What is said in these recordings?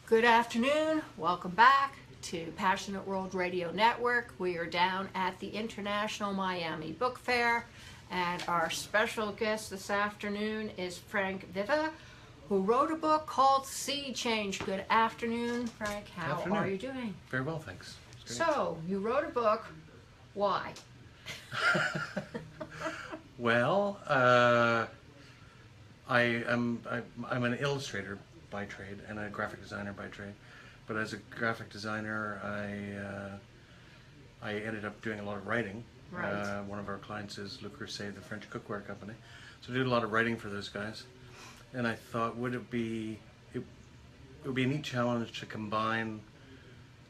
Good afternoon. Welcome back to Passionate World Radio Network. We are down at the International Miami Book Fair, and our special guest this afternoon is FrankViva, who wrote a book called Sea Change. Good afternoon, Frank. How are you doing? Very well, thanks. So, you wrote a book. Why? Well, I'm an illustrator by trade and a graphic designer by trade. But as a graphic designer, I ended up doing a lot of writing. Right. One of our clients is Le Creuset, the French cookware company. So I did a lot of writing for those guys. And I thought, it would be a neat challenge to combine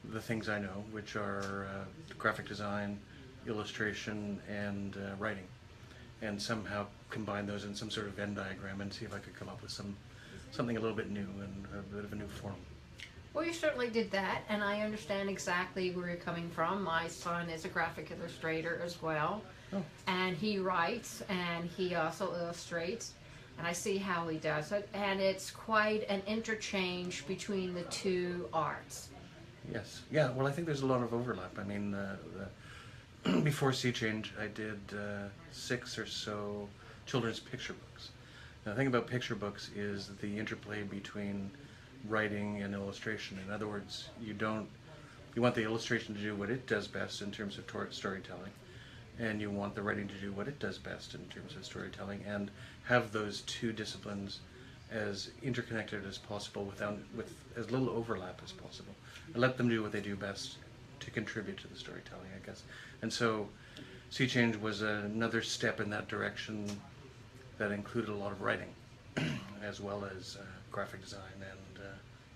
the things I know, which are graphic design, illustration, and writing, and somehow combine those in some sort of Venn diagram and see if I could come up with something a little bit new and a bit of a new form. Well, you certainly did that, and I understand exactly where you're coming from. My son is a graphic illustrator as well, and he writes, and he also illustrates, and I see how he does it, and it's quite an interchange between the two arts. Yes. Yeah, well, I think there's a lot of overlap. I mean, before Sea Change, I did 6 or so children's picture books. Now, the thing about picture books is the interplay between writing and illustration. In other words, you want the illustration to do what it does best in terms of storytelling, and you want the writing to do what it does best in terms of storytelling, and have those two disciplines as interconnected as possible with as little overlap as possible, and let them do what they do best to contribute to the storytelling, I guess. And so Sea Change was another step in that direction that included a lot of writing as well as graphic design and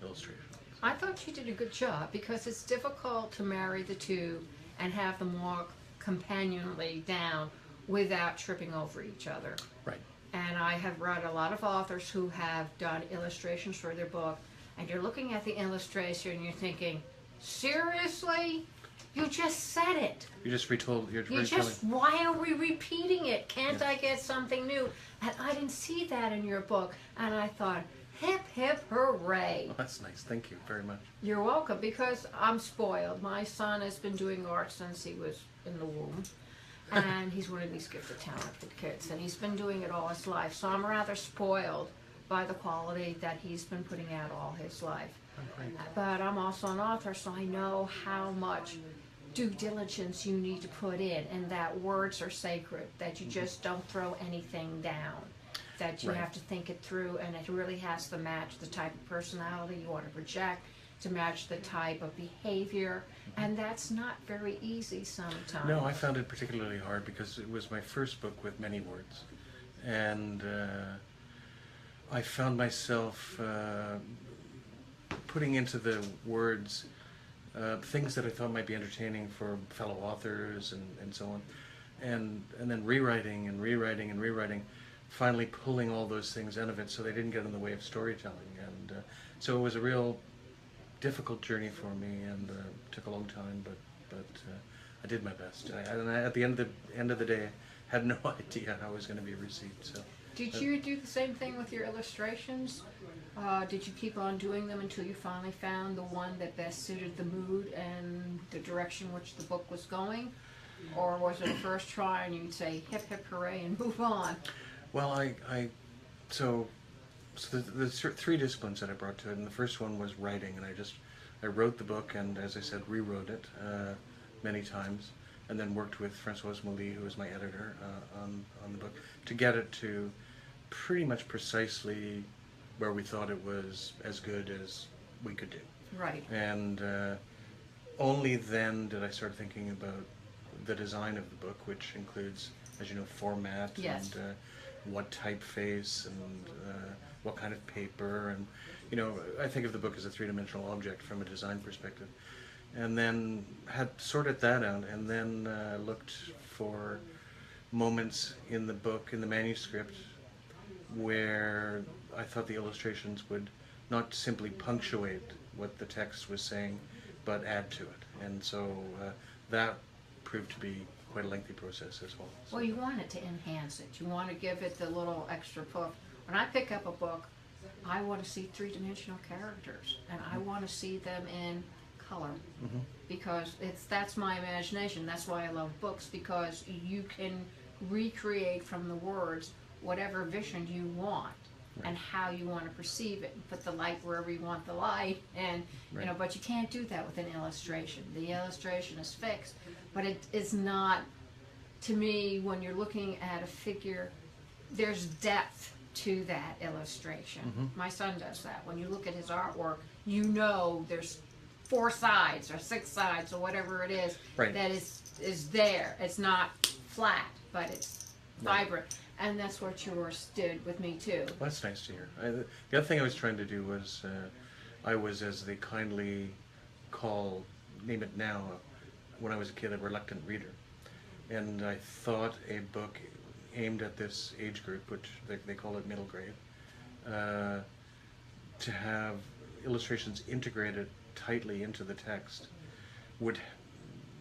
illustration. I thought you did a good job, because it's difficult to marry the two and have them walk companionably down without tripping over each other. Right. And I have read a lot of authors who have done illustrations for their book, and you're looking at the illustration and you're thinking, seriously? You just said it. You just retelling. Why are we repeating it? Can't I get something new? And I didn't see that in your book, and I thought, hip, hip, hooray. Well, that's nice. Thank you very much. You're welcome, because I'm spoiled. My son has been doing art since he was in the womb, and he's one of these gifted, talented kids, and he's been doing it all his life. So I'm rather spoiled by the quality that he's been putting out all his life. But I'm also an author, so I know how much due diligence you need to put in, and that words are sacred, that you just don't throw anything down, that you have to think it through, and it really has to match the type of personality you want to project, to match the type of behavior, and that's not very easy sometimes. No, I found it particularly hard because it was my first book with many words, and I found myself putting into the words things that I thought might be entertaining for fellow authors and so on, and then rewriting and rewriting and rewriting, finally pulling all those things out of it so they didn't get in the way of storytelling. And so it was a real difficult journey for me, and took a long time, but I did my best. And at the end of the day, I had no idea how it was going to be received. So. Did you do the same thing with your illustrations? Did you keep on doing them until you finally found the one that best suited the mood and the direction which the book was going? Or was it a first try and you'd say hip hip hooray and move on? Well, so the 3 disciplines that I brought to it, and the first one was writing, and I wrote the book, and as I said, rewrote it many times, and then worked with Françoise Mouly, who was my editor, on the book, to get it to pretty much precisely where we thought it was as good as we could do. Right. And only then did I start thinking about the design of the book, which includes, as you know, format, yes, and what typeface, and what kind of paper, and I think of the book as a 3-dimensional object from a design perspective. And then had sorted that out, and then looked for moments in the book, in the manuscript, where I thought the illustrations would not simply punctuate what the text was saying, but add to it. And so that proved to be quite a lengthy process as well. Well, you want it to enhance it. You want to give it the little extra puff. When I pick up a book, I want to see three-dimensional characters, and I want to see them in color, because that's my imagination. That's why I love books, because you can recreate from the words whatever vision you want. Right. And how you want to perceive it, and put the light wherever you want the light, and right. you know, but you can't do that with an illustration. The illustration is fixed, but it is not. To me, when you're looking at a figure, there's depth to that illustration. My son does that. When you look at his artwork, you know there's 4 sides or 6 sides or whatever it is, right, that is there. It's not flat, but it's vibrant. And that's what yours did with me too. Well, that's nice to hear. The other thing I was trying to do was, I was, as they kindly call, name it now, when I was a kid, a reluctant reader. And I thought a book aimed at this age group, which they call it middle grade, to have illustrations integrated tightly into the text would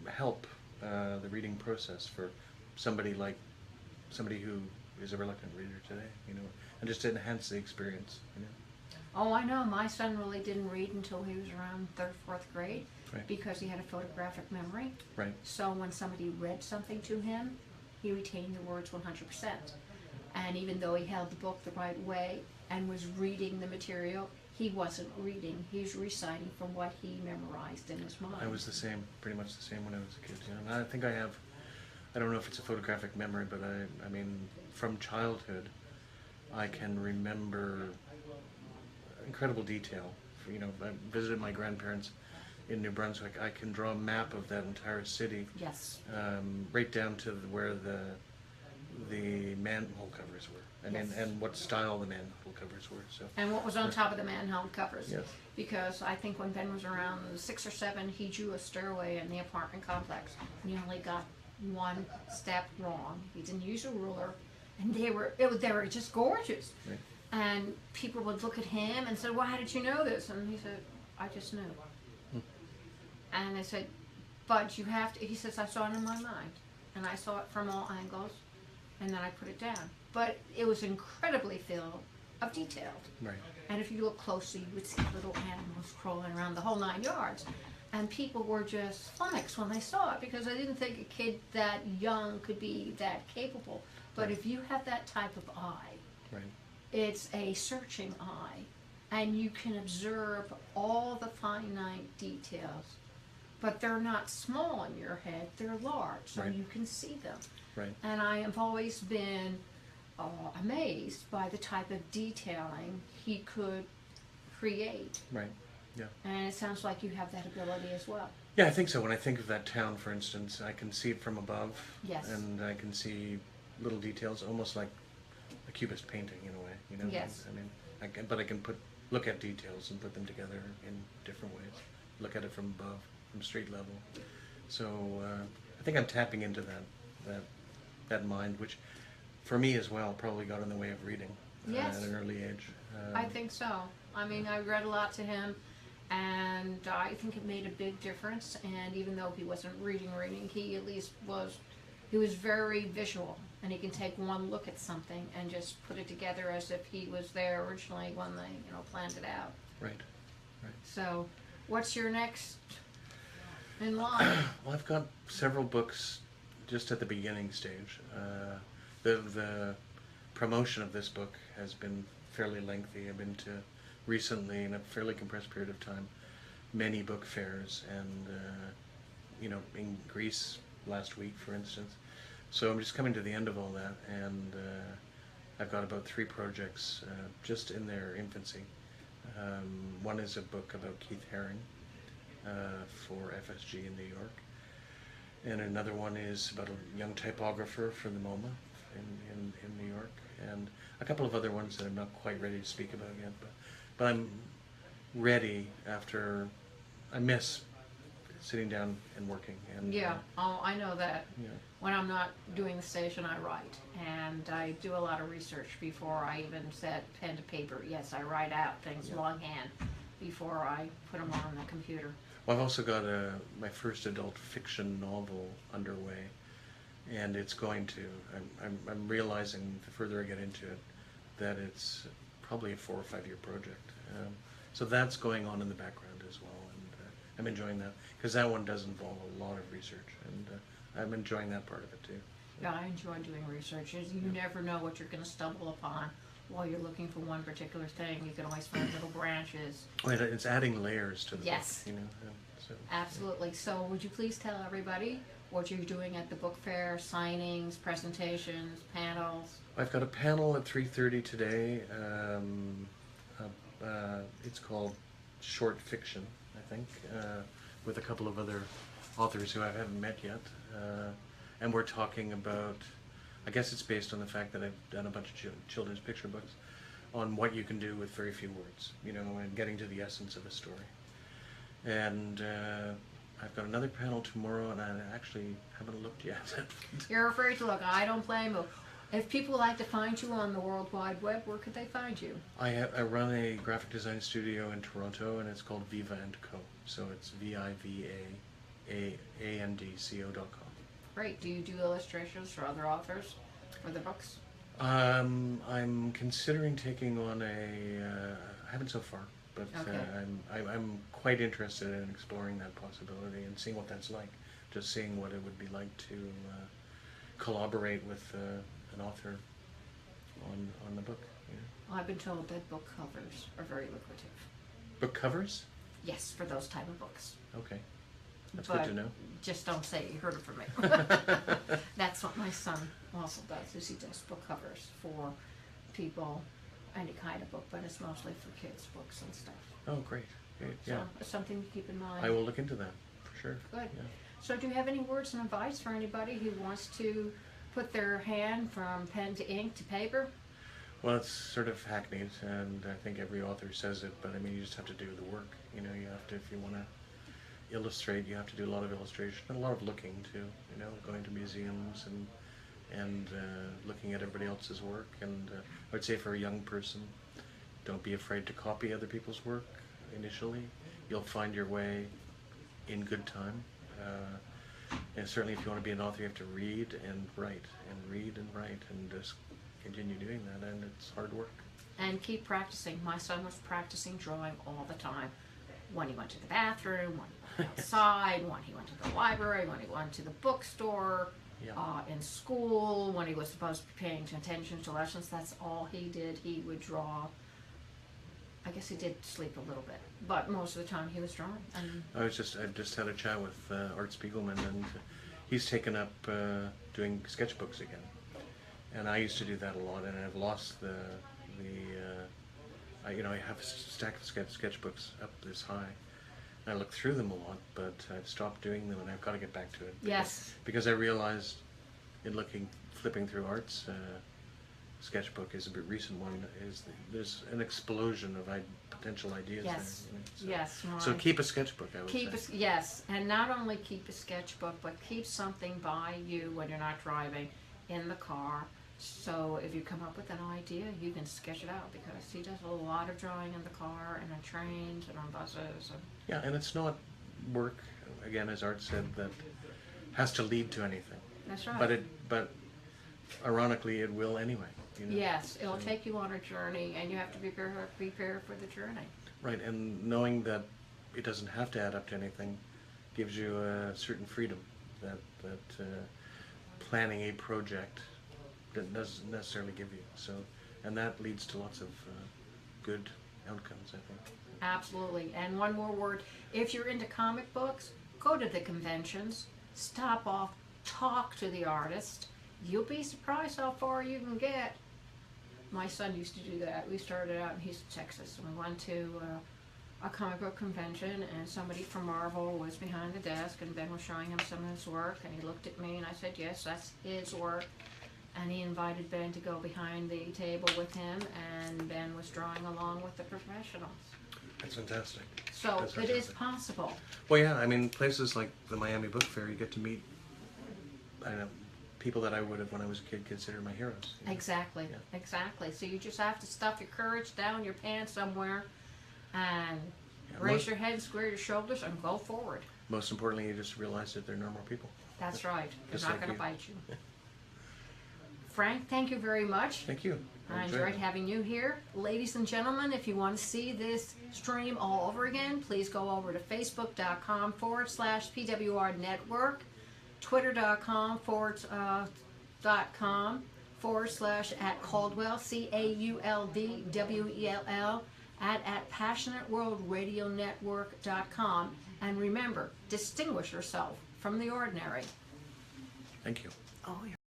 help the reading process for somebody who is a reluctant reader today, you know, and just to enhance the experience, you know. Oh, I know. My son really didn't read until he was around 3rd, 4th grade, right, because he had a photographic memory. Right. So when somebody read something to him, he retained the words 100%. And even though he held the book the right way and was reading the material, he wasn't reading. He was reciting from what he memorized in his mind. I was the same, pretty much the same when I was a kid, you know. And I think I don't know if it's a photographic memory, but I mean, from childhood, I can remember incredible detail. You know, I visited my grandparents in New Brunswick. I can draw a map of that entire city. Yes. Right down to where the manhole covers were. I mean, and what style the manhole covers were. So. And what was on top of the manhole covers. Yes. Because I think when Ben was around 6 or 7, he drew a stairway in the apartment complex, and he only got 1 step wrong. He didn't use a ruler, and they were just gorgeous. Right. And people would look at him and say, "Well, how did you know this?" And he said, "I just knew." And they said, "But you have to." He says, "I saw it in my mind, and I saw it from all angles, and then I put it down." But it was incredibly filled of detail. Right. And if you look closely, you would see little animals crawling around, the whole 9 yards. And people were just flummoxed when they saw it, because I didn't think a kid that young could be that capable. But if you have that type of eye, right, it's a searching eye, and you can observe all the finite details. But they're not small in your head, they're large, so right, you can see them. Right. And I have always been amazed by the type of detailing he could create. Right. Yeah. And it sounds like you have that ability as well. Yeah, I think so. When I think of that town, for instance, I can see it from above. Yes. And I can see little details, almost like a cubist painting in a way. You know. Yes. I mean, but I can look at details and put them together in different ways. Look at it from above, from street level. So I think I'm tapping into that mind, which, for me as well, probably got in the way of reading yes, at an early age. I think so. I mean, I read a lot to him, and I think it made a big difference. And even though he wasn't reading, he at least he was very visual, and he can take one look at something and just put it together as if he was there originally when they, planned it out. Right, right. So, what's your next in line? Well, I've got several books just at the beginning stage. The promotion of this book has been fairly lengthy. I've been to, recently, in a fairly compressed period of time, many book fairs, and in Greece last week, for instance. So I'm just coming to the end of all that, and I've got about 3 projects just in their infancy. One is a book about Keith Haring for FSG in New York, and another one is about a young typographer for the MoMA in New York, and a couple of other ones that I'm not quite ready to speak about yet, but I'm ready after I miss sitting down and working. And yeah, I know that. Yeah. When I'm not doing the station, I write, and I do a lot of research before I even set pen to paper. Yes, I write out things longhand before I put them on the computer. Well, I've also got my first adult fiction novel underway, and it's going to. I'm realizing the further I get into it that it's probably a 4 or 5 year project. So that's going on in the background as well, and I'm enjoying that because that one does involve a lot of research, and I'm enjoying that part of it too. Yeah, I enjoy doing research. You never know what you're going to stumble upon while you're looking for one particular thing. You can always find little branches. Oh, it's adding layers to the Yes. book, so, Absolutely. So would you please tell everybody what you're doing at the book fair, signings, presentations, panels? I've got a panel at 3:30 today. It's called Short Fiction, I think, with a couple of other authors who I haven't met yet. And we're talking about, I guess it's based on the fact that I've done a bunch of children's picture books, on what you can do with very few words, and getting to the essence of a story. And I've got another panel tomorrow, and I actually haven't looked yet. You're afraid to look. I don't blame you. If people like to find you on the World Wide Web, where could they find you? I run a graphic design studio in Toronto, and it's called Viva & Co. So it's VIVAANDCO.com. Great. Do you do illustrations for other authors for the books? I'm considering taking on I haven't so far, but Okay. I'm quite interested in exploring that possibility and seeing what that's like. Just seeing what it would be like to collaborate with an author on the book. Well, I've been told that book covers are very lucrative. Book covers? Yes, for those type of books. Okay, that's But good to know. just don't say you heard it from me. That's what my son also does, is he does book covers for people, any kind of book, but it's mostly for kids' books and stuff. Oh, great. Great. So Yeah, it's something to keep in mind. I will look into that for sure. Good. Yeah. So do you have any words and advice for anybody who wants to put their hand from pen to ink to paper? Well, it's sort of hackneyed, and I think every author says it, but I mean, you just have to do the work. You have to, if you want to illustrate, you have to do a lot of illustration and a lot of looking too. Going to museums and looking at everybody else's work. And I would say for a young person, don't be afraid to copy other people's work initially. You'll find your way in good time. And certainly if you want to be an author, you have to read and write and just continue doing that, and it's hard work. And keep practicing. My son was practicing drawing all the time. When he went to the bathroom, when he went outside, when he went to the library, when he went to the bookstore, Yeah. In school, when he was supposed to be paying attention to lessons, that's all he did. He would draw. I guess he did sleep a little bit, but most of the time he was drawing. And I've just had a chat with Art Spiegelman, and he's taken up doing sketchbooks again. And I used to do that a lot, and I've lost I have a stack of sketchbooks up this high. And I look through them a lot, but I've stopped doing them, and I've got to get back to it. yes, Because I realized in flipping through Art's sketchbook is a bit recent one, there's an explosion of potential ideas yes, there. yes. So keep a sketchbook, I would Keep say. yes, and not only keep a sketchbook, but keep something by you when you're not driving, in the car. So if you come up with an idea, you can sketch it out, because he does a lot of drawing in the car and on trains and on buses. And Yeah, and it's not work, again, as Art said, that has to lead to anything. that's right. But ironically, it will anyway. Yes, it'll So- take you on a journey, and you have to be prepared for the journey. Right, and knowing that it doesn't have to add up to anything gives you a certain freedom that planning a project doesn't necessarily give you. So, and that leads to lots of good outcomes, I think. Absolutely. And one more word. If you're into comic books, go to the conventions, stop off, talk to the artist. You'll be surprised how far you can get. My son used to do that. We started out in Houston, Texas, and we went to a comic book convention, and somebody from Marvel was behind the desk, and Ben was showing him some of his work, and he looked at me, and I said, yes, that's his work. And he invited Ben to go behind the table with him, and Ben was drawing along with the professionals. That's fantastic. So That's it is fantastic. possible. Well, yeah, I mean, places like the Miami Book Fair, you get to meet, I don't know, people that I would have, when I was a kid, considered my heroes. Exactly, Yeah. exactly. So you just have to stuff your courage down your pants somewhere and Yeah, raise your head, square your shoulders, and go forward. Most importantly, you just realize that they're normal people. That's right. They're Just not like going to you. bite you. Frank, thank you very much. Thank you. I enjoyed having you here. Ladies and gentlemen, if you want to see this stream all over again, please go over to facebook.com/PWR Network, twitter.com/@Cauldwell, CAULDWELL, at passionateworldradionetwork.com. And remember, distinguish yourself from the ordinary. Thank you. Oh, you're